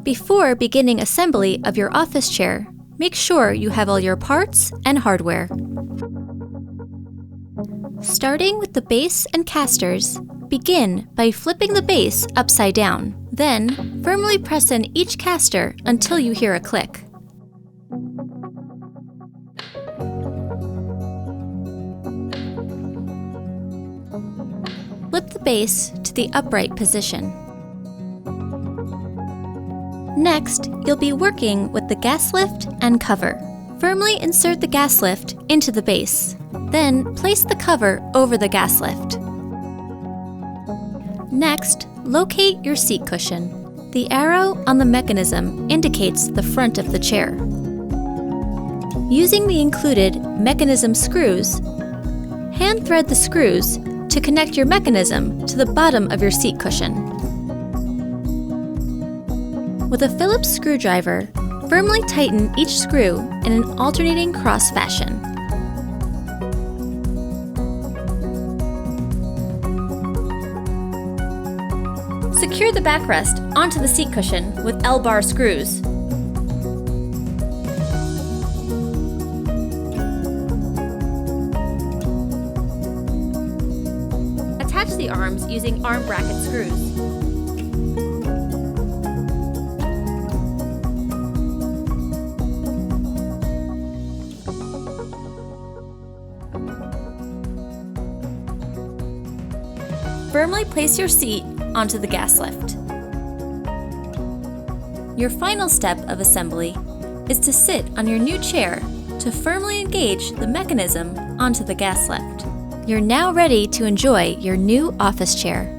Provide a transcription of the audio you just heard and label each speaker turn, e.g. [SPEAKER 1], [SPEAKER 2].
[SPEAKER 1] Before beginning assembly of your office chair, make sure you have all your parts and hardware. Starting with the base and casters, begin by flipping the base upside down. Then, firmly press in each caster until you hear a click. Flip the base to the upright position. Next, you'll be working with the gas lift and cover. Firmly insert the gas lift into the base. Then, place the cover over the gas lift. Next, locate your seat cushion. The arrow on the mechanism indicates the front of the chair. Using the included mechanism screws, hand thread the screws to connect your mechanism to the bottom of your seat cushion. With a Phillips screwdriver, firmly tighten each screw in an alternating cross fashion. Secure the backrest onto the seat cushion with L-bar screws. Attach the arms using arm bracket screws. Firmly place your seat onto the gas lift. Your final step of assembly is to sit on your new chair to firmly engage the mechanism onto the gas lift. You're now ready to enjoy your new office chair.